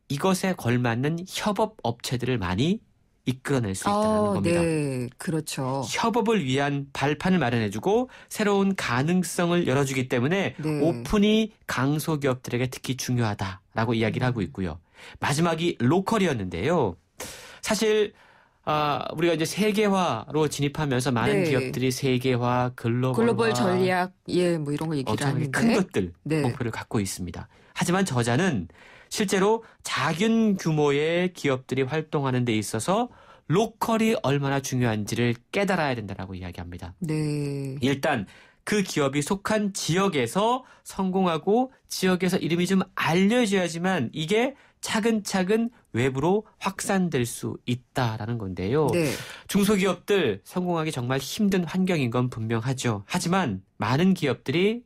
이것에 걸맞는 협업 업체들을 많이 이끌어낼 수 있다는 겁니다. 네, 그렇죠. 협업을 위한 발판을 마련해주고 새로운 가능성을 열어주기 때문에 네. 오픈이 강소기업들에게 특히 중요하다라고 이야기를 하고 있고요. 마지막이 로컬이었는데요. 사실 우리가 이제 세계화로 진입하면서 많은 네. 기업들이 세계화, 글로벌 전략, 뭐 이런 걸 얘기를 하는데 큰 것들 네. 목표를 갖고 있습니다. 하지만 저자는 실제로 작은 규모의 기업들이 활동하는 데 있어서 로컬이 얼마나 중요한지를 깨달아야 된다라고 이야기합니다. 네. 일단 그 기업이 속한 지역에서 성공하고 지역에서 이름이 좀 알려져야지만 이게 차근차근 외부로 확산될 수 있다라는 건데요. 네. 중소기업들 성공하기 정말 힘든 환경인 건 분명하죠. 하지만 많은 기업들이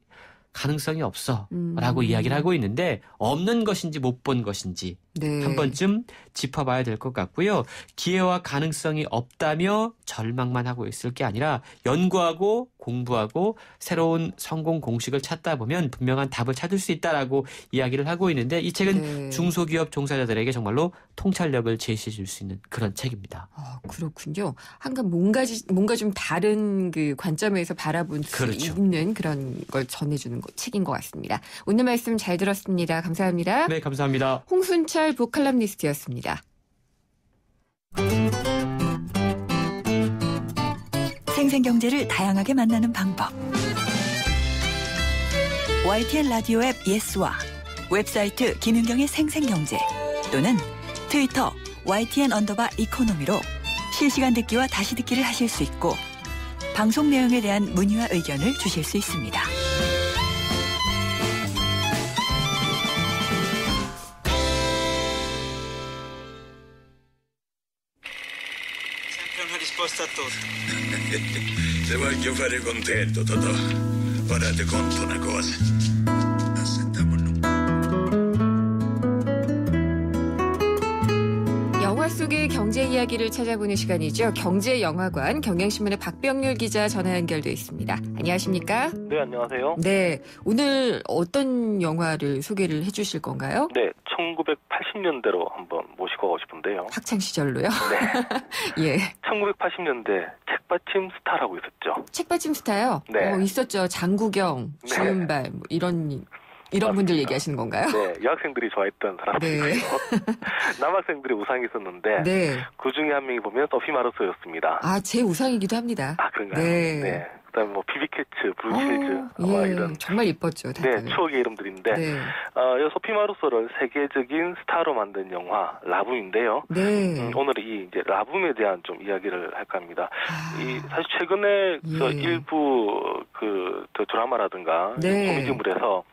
가능성이 없어 라고 이야기를 하고 있는데 없는 것인지 못 본 것인지 네. 한 번쯤 짚어봐야 될 것 같고요. 기회와 가능성이 없다며 절망만 하고 있을 게 아니라 연구하고 공부하고 새로운 성공 공식을 찾다 보면 분명한 답을 찾을 수 있다라고 이야기를 하고 있는데 이 책은 네. 중소기업 종사자들에게 정말로 통찰력을 제시해 줄 수 있는 그런 책입니다. 그렇군요. 한간 뭔가 좀 다른 그 관점에서 바라볼 수 그렇죠. 있는 그런 걸 전해주는 책인 것 같습니다. 오늘 말씀 잘 들었습니다. 감사합니다. 네, 감사합니다. 홍순철 북칼럼니스트였습니다. 생생경제를 다양하게 만나는 방법. YTN 라디오 앱 예스와 웹사이트 김윤경의 생생경제 또는 트위터 YTN_이코노미로 실시간 듣기와 다시 듣기를 하실 수 있고 방송 내용에 대한 문의와 의견을 주실 수 있습니다. risposta a tutto. Se voglio fare contento, Totò, ora ti conto una cosa. 영화 속의 경제 이야기를 찾아보는 시간이죠. 경제영화관 경향신문의 박병률 기자 전화 연결돼 있습니다. 안녕하십니까? 네, 안녕하세요. 네, 오늘 어떤 영화를 소개를 해주실 건가요? 네, 1980년대로 한번 모시고 가고 싶은데요. 학창 시절로요? 네. 예. 1980년대 책받침 스타라고 있었죠. 책받침 스타요? 네. 있었죠. 장구경, 네. 주윤발 뭐 이런 이런 분들 맞습니다. 얘기하시는 건가요? 네, 여학생들이 좋아했던 사람들이고요. 네. 남학생들의 우상이 있었는데 네. 그 중에 한 명이 보면 소피 마르소였습니다. 아, 제 우상이기도 합니다. 아, 그런가요? 네. 그다음에 뭐 비비캐츠, 브루실즈 예, 이런 정말 이뻤죠. 다들. 네, 추억의 이름들인데 네. 이 소피 마르소를 세계적인 스타로 만든 영화 라붐인데요. 네. 오늘은 이 이제 라붐에 대한 좀 이야기를 할까 합니다. 아, 이 사실 최근에 예. 그 일부 그 드라마라든가 네. 코미디물에서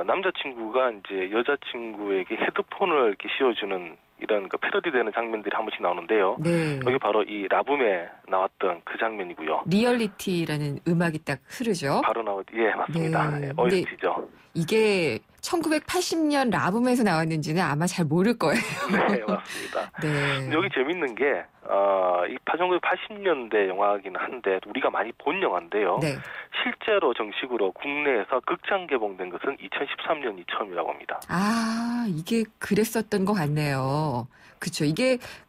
남자친구가 이제 여자친구에게 헤드폰을 이렇게 씌워주는 이런 그 패러디되는 장면들이 한 번씩 나오는데요. 네. 여기 바로 이 라붐에 나왔던 그 장면이고요. 리얼리티라는 음악이 딱 흐르죠. 바로 예, 맞습니다. 네. 네, OST죠. 이게 1980년 라붐에서 나왔는지는 아마 잘 모를 거예요. 네, 맞습니다. 네. 여기 재밌는 게, 이 1980년대 영화이긴 한데, 우리가 많이 본 영화인데요. 네. 실제로 정식으로 국내에서 극장 개봉된 것은 2013년이 처음이라고 합니다. 아, 이게 그랬었던 것 같네요. 그렇죠.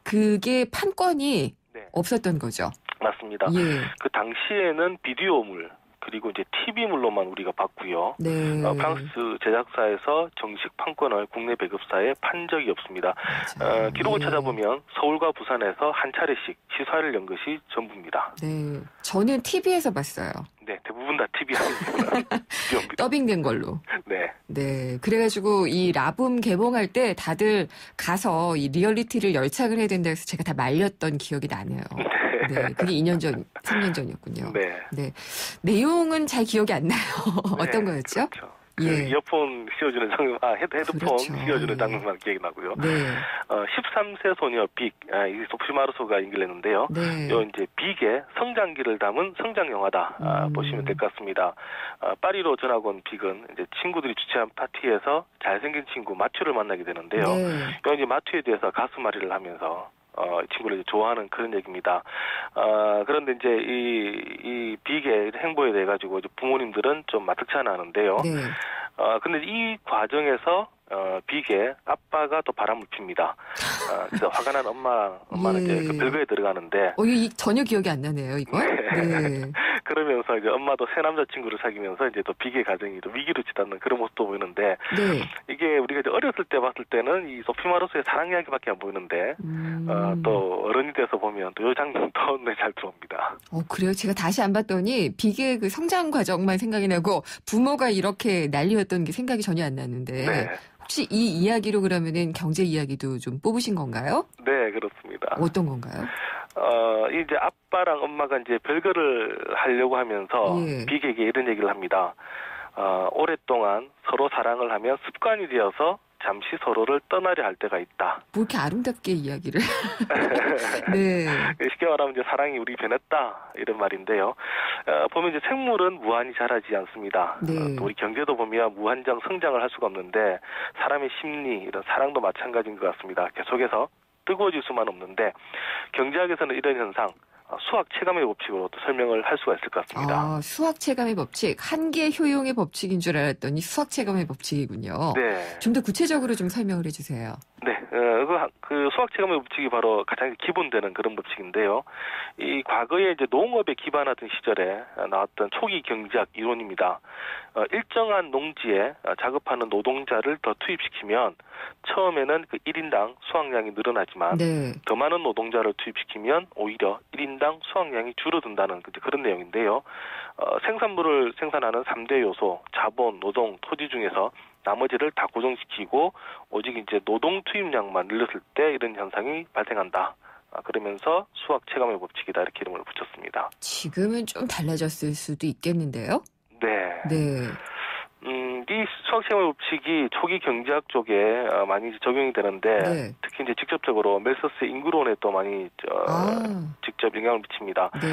그게 판권이 네. 없었던 거죠. 맞습니다. 예. 그 당시에는 비디오물, 그리고 이제 TV물로만 우리가 봤고요. 네. 프랑스 제작사에서 정식 판권을 국내 배급사에 판 적이 없습니다. 기록을 예. 찾아보면 서울과 부산에서 한 차례씩 시사를 연 것이 전부입니다. 네. 저는 TV에서 봤어요. 네, 대부분 다 TV 아닙니다. 비디오입니다. 더빙된 걸로. 네. 네. 그래가지고 이 라붐 개봉할 때 다들 가서 이 리얼리티를 열창을 해야 된다 해서 제가 다 말렸던 기억이 나네요. 네. 그게 2년 전, 3년 전이었군요. 네. 네. 내용은 잘 기억이 안 나요. 네, 어떤 거였죠? 그렇죠. 예. 이어폰 씌워주는 장면, 헤드폰 그렇죠. 씌워주는 예. 장면만 기억이 나고요. 네. 13세 소녀 빅, 이 소피 마르소가 연기를 했는데요. 네. 요 이제 빅의 성장기를 담은 성장 영화다 보시면 될 것 같습니다. 파리로 전학 온 빅은 이제 친구들이 주최한 파티에서 잘생긴 친구 마튜를 만나게 되는데요. 네. 요 이제 마튜에 대해서 가슴앓이를 하면서 이 친구를 좋아하는 그런 얘기입니다. 그런데 이제 이 빅의 행보에 대해 가지고 부모님들은 좀 마뜩치 않아 하는데요. 네. 근데 이 과정에서 빅의 아빠가 또 바람을 핍니다. 그래서 화가 난 엄마는 예. 이제 그 별거에 들어가는데. 이거 전혀 기억이 안 나네요, 이거. 네. 그러면서 이제 엄마도 새 남자친구를 사귀면서 이제 또 빅의 가정이 또 위기로 치닫는 그런 모습도 보이는데. 네. 이게 우리가 이제 어렸을 때 봤을 때는 이 소피 마르소의 사랑 이야기밖에 안 보이는데, 또 어른이 돼서 보면 또 이 장면도 눈에 잘 들어옵니다. 그래요? 제가 다시 안 봤더니 빅의 그 성장 과정만 생각이 나고 부모가 이렇게 난리였던 게 생각이 전혀 안 나는데. 네. 혹시 이 이야기로 그러면은 경제 이야기도 좀 뽑으신 건가요? 네, 그렇습니다. 어떤 건가요? 이제 아빠랑 엄마가 이제 별거를 하려고 하면서 예. 빅에게 이런 얘기를 합니다. 오랫동안 서로 사랑을 하면 습관이 되어서 잠시 서로를 떠나려 할 때가 있다. 뭐 이렇게 아름답게 이야기를. 네. 쉽게 말하면 이제 사랑이 우리 변했다 이런 말인데요. 보면 이제 생물은 무한히 자라지 않습니다. 네. 또 우리 경제도 보면 무한정 성장을 할 수가 없는데 사람의 심리 이런 사랑도 마찬가지인 것 같습니다. 계속해서 뜨거워질 수만 없는데 경제학에서는 이런 현상 수학 체감의 법칙으로 또 설명을 할 수가 있을 것 같습니다. 수학 체감의 법칙, 한계 효용의 법칙인 줄 알았더니 수학 체감의 법칙이군요. 네. 좀 더 구체적으로 좀 설명을 해주세요. 네, 그 수학 체감의 법칙이 바로 가장 기본되는 그런 법칙인데요. 이 과거에 이제 농업에 기반하던 시절에 나왔던 초기 경제학 이론입니다. 일정한 농지에 작업하는 노동자를 더 투입시키면 처음에는 그 1인당 수확량이 늘어나지만 네. 더 많은 노동자를 투입시키면 오히려 1인당 수확량이 줄어든다는 그런 내용인데요. 생산물을 생산하는 3대 요소, 자본, 노동, 토지 중에서 나머지를 다 고정시키고 오직 이제 노동 투입량만 늘렸을 때 이런 현상이 발생한다. 그러면서 수학 체감의 법칙이다 이렇게 이름을 붙였습니다. 지금은 좀 달라졌을 수도 있겠는데요? 네. 네. 이 수학 체감의 법칙이 초기 경제학 쪽에 많이 적용이 되는데 네. 특히 이제 직접적으로 멜서스의 인구론에 또 많이 직접 영향을 미칩니다. 네.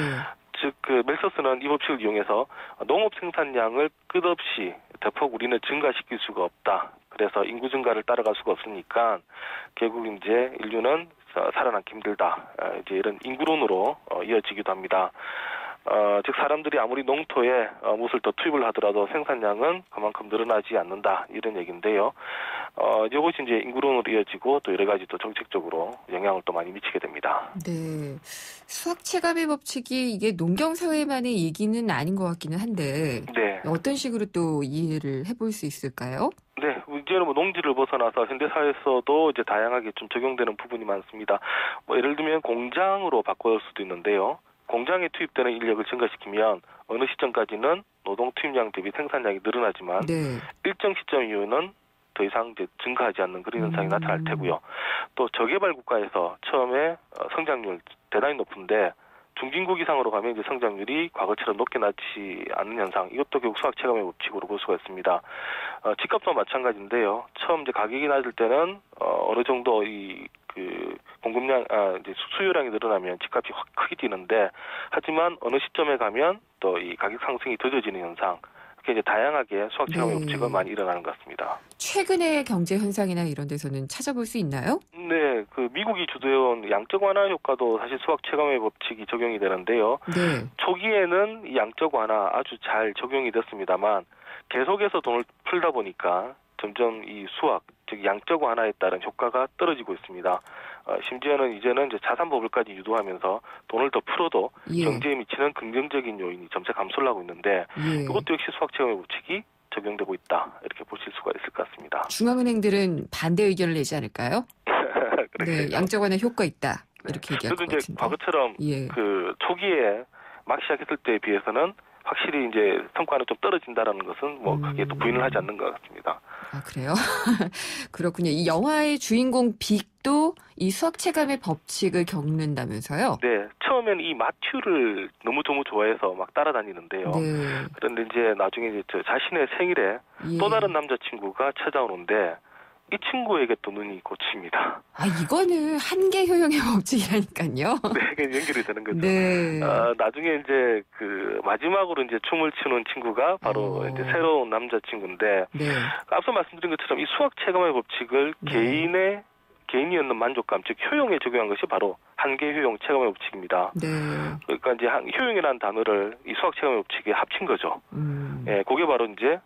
즉, 그 멜서스는 이 법칙을 이용해서 농업 생산량을 끝없이 대폭 우리는 증가시킬 수가 없다. 그래서 인구 증가를 따라갈 수가 없으니까 결국 이제 인류는 살아남기 힘들다. 이제 이런 인구론으로 이어지기도 합니다. 즉 사람들이 아무리 농토에 무엇을 더 투입을 하더라도 생산량은 그만큼 늘어나지 않는다 이런 얘기인데요. 이것이 이제 인구론으로 이어지고 또 여러 가지 또 정책적으로 영향을 또 많이 미치게 됩니다. 네. 수학 체감의 법칙이 이게 농경사회만의 얘기는 아닌 것 같기는 한데 네. 어떤 식으로 또 이해를 해볼 수 있을까요? 네, 이제는 뭐 농지를 벗어나서 현대사회에서도 이제 다양하게 좀 적용되는 부분이 많습니다. 뭐 예를 들면 공장으로 바꿀 수도 있는데요. 공장에 투입되는 인력을 증가시키면 어느 시점까지는 노동 투입량 대비 생산량이 늘어나지만 네. 일정 시점 이후는 더 이상 이제 증가하지 않는 그런 현상이 나타날 테고요. 또 저개발 국가에서 처음에 성장률 대단히 높은데 중진국 이상으로 가면 이제 성장률이 과거처럼 높게 낮지 않는 현상, 이것도 결국 수학 체감의 법칙으로 볼 수가 있습니다. 집값도 마찬가지인데요. 처음 이제 가격이 낮을 때는 어느 정도 공급량, 이제 수요량이 늘어나면 집값이 확 크게 뛰는데, 하지만 어느 시점에 가면 또 이 가격 상승이 더뎌지는 현상, 이렇게 이제 다양하게 수학 체감의 법칙은 많이 일어나는 것 같습니다. 최근의 경제 현상이나 이런 데서는 찾아볼 수 있나요? 네, 미국이 주도해온 양적 완화 효과도 사실 수학 체감의 법칙이 적용이 되는데요. 네. 초기에는 이 양적 완화 아주 잘 적용이 됐습니다만 계속해서 돈을 풀다 보니까 점점 이 수학, 즉 양적 완화에 따른 효과가 떨어지고 있습니다. 심지어는 이제는 이제 자산 버블까지 유도하면서 돈을 더 풀어도 경제에 미치는 긍정적인 요인이 점차 감소를 하고 있는데 이것도 역시 수학 체감의 법칙이 적용되고 있다, 이렇게 보실 수가 있을 것 같습니다. 중앙은행들은 반대 의견을 내지 않을까요? 네, 양적 완화 효과 있다, 이렇게 얘기할 것 같은데. 같은데. 과거처럼 초기에 막 시작했을 때에 비해서는 확실히 이제 성과는 좀 떨어진다라는 것은 뭐 크게 또 부인을 하지 않는 것 같습니다. 아, 그래요? 그렇군요. 이 영화의 주인공 빅도 이 수학 체감의 법칙을 겪는다면서요? 네. 처음에는 이 마튜를 너무 좋아해서 막 따라다니는데요. 네. 그런데 이제 나중에 이제 자신의 생일에 또 다른 남자친구가 찾아오는데 이 친구에게 또 눈이 꽂힙니다. 아, 이거는 한계 효용의 법칙이라니까요. 네, 연결이 되는 거죠. 네. 나중에 이제 마지막으로 이제 춤을 추는 친구가 바로 이제 새로운 남자친구인데, 네. 앞서 말씀드린 것처럼 이 수학 체감의 법칙을 개인이 얻는 만족감, 즉 효용에 적용한 것이 바로 한계 효용 체감의 법칙입니다. 네. 그러니까 이제 효용이라는 단어를 이 수학 체감의 법칙에 합친 거죠. 예, 그게 바로 이제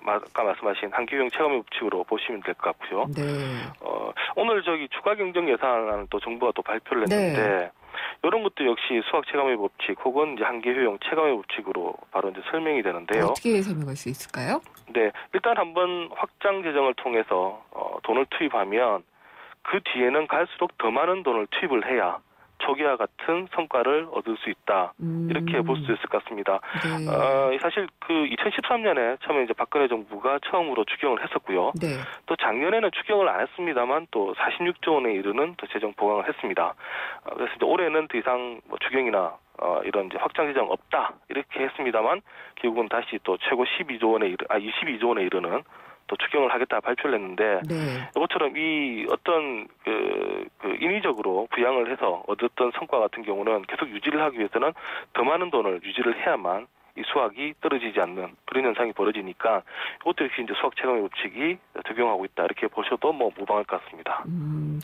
아까 말씀하신 한계효용 체감의 법칙으로 보시면 될 것 같고요. 네. 오늘 추가 경정 예산안을 또 정부가 또 발표를 했는데, 이런 것도 역시 수학 체감의 법칙 혹은 이제 한계효용 체감의 법칙으로 바로 이제 설명이 되는데요. 어떻게 설명할 수 있을까요? 네, 일단 한번 확장 재정을 통해서 돈을 투입하면 그 뒤에는 갈수록 더 많은 돈을 투입을 해야 초기와 같은 성과를 얻을 수 있다, 이렇게 볼 수 있을 것 같습니다. 네. 사실 2013년에 처음에 이제 박근혜 정부가 처음으로 추경을 했었고요. 네. 또 작년에는 추경을 안 했습니다만 또 46조 원에 이르는 또 재정 보강을 했습니다. 그래서 이제 올해는 더 이상 뭐 추경이나 이런 이제 확장 재정 없다, 이렇게 했습니다만 결국은 다시 또 최고 22조 원에 이르는 또 추경을 하겠다 발표를 했는데, 이것처럼 이 어떤 인위적으로 부양을 해서 얻었던 성과 같은 경우는 계속 유지를 하기 위해서는 더 많은 돈을 유지를 해야만 이 수학이 떨어지지 않는 그런 현상이 벌어지니까 이것도 역시 이제 수학 체감의 법칙이 적용하고 있다, 이렇게 보셔도 뭐 무방할 것 같습니다.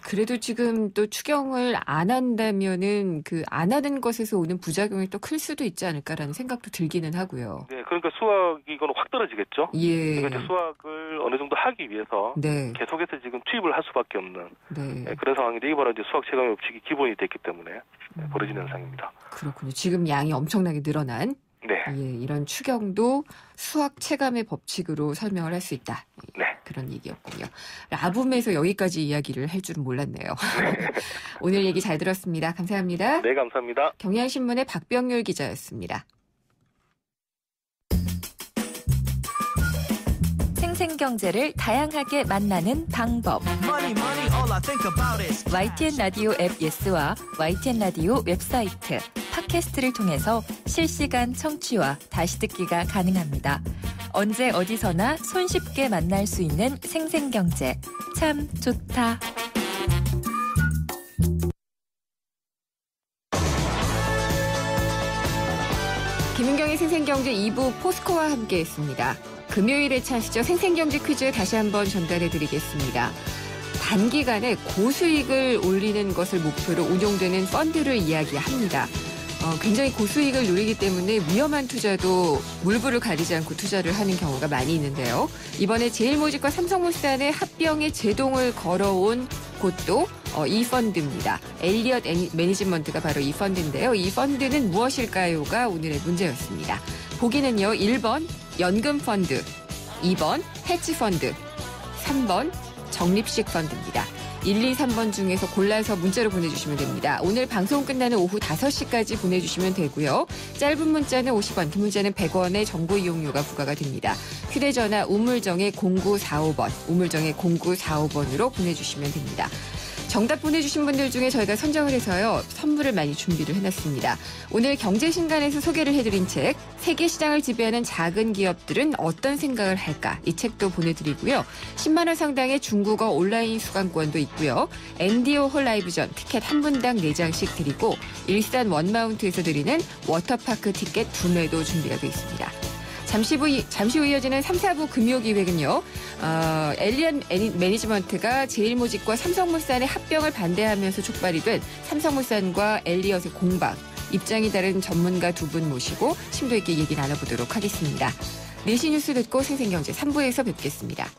그래도 지금 또 추경을 안 한다면은 안 하는 것에서 오는 부작용이 또 클 수도 있지 않을까라는 생각도 들기는 하고요. 네, 그러니까 수학이 이거는 확 떨어지겠죠. 예. 그러니까 이제 수학을 어느 정도 하기 위해서 계속해서 지금 투입을 할 수밖에 없는 그런 상황인데, 이게 바로 이제 수학 체감의 법칙이 기본이 됐기 때문에 벌어지는 현상입니다. 그렇군요. 지금 양이 엄청나게 늘어난. 네. 예, 이런 추경도 수학 체감의 법칙으로 설명을 할 수 있다. 네. 그런 얘기였군요. 라붐에서 여기까지 이야기를 할 줄은 몰랐네요. 오늘 얘기 잘 들었습니다. 감사합니다. 네, 감사합니다. 경향신문의 박병률 기자였습니다. 생생경제를 다양하게 만나는 방법. YTN 라디오 앱 예스와 YTN 라디오 웹사이트, 팟캐스트를 통해서 실시간 청취와 다시 듣기가 가능합니다. 언제 어디서나 손쉽게 만날 수 있는 생생경제. 참 좋다. 김은경의 생생경제 2부 포스코와 함께했습니다. 금요일에 차시죠. 생생경제 퀴즈 다시 한번 전달해드리겠습니다. 단기간에 고수익을 올리는 것을 목표로 운용되는 펀드를 이야기합니다. 굉장히 고수익을 누리기 때문에 위험한 투자도 물불을 가리지 않고 투자를 하는 경우가 많이 있는데요. 이번에 제일모직과 삼성물산의 합병에 제동을 걸어온 곳도 이 펀드입니다. 엘리엇 매니지먼트가 바로 이 펀드인데요. 이 펀드는 무엇일까요가 오늘의 문제였습니다. 보기는요. 1번 연금펀드, 2번 헤지펀드, 3번 적립식 펀드입니다. 1, 2, 3번 중에서 골라서 문자로 보내주시면 됩니다. 오늘 방송 끝나는 오후 5시까지 보내주시면 되고요. 짧은 문자는 50원, 긴 문자는 100원의 정보 이용료가 부과가 됩니다. 휴대전화 우물정의 0945번, 우물정의 0945번으로 보내주시면 됩니다. 정답 보내주신 분들 중에 저희가 선정을 해서요. 선물을 많이 준비를 해놨습니다. 오늘 경제신간에서 소개를 해드린 책 세계 시장을 지배하는 작은 기업들은 어떤 생각을 할까? 이 책도 보내드리고요. 10만 원 상당의 중국어 온라인 수강권도 있고요. 앤디오 홀 라이브전 티켓 한 분당 4장씩 드리고 일산 원마운트에서 드리는 워터파크 티켓 2매도 준비가 되어 있습니다. 잠시 후 이어지는 3, 4부 금요기획은요. 엘리엇 매니지먼트가 제일모직과 삼성물산의 합병을 반대하면서 촉발이 된 삼성물산과 엘리엇의 공방. 입장이 다른 전문가 2분 모시고 심도 있게 얘기 나눠보도록 하겠습니다. 4시 뉴스 듣고 생생경제 3부에서 뵙겠습니다.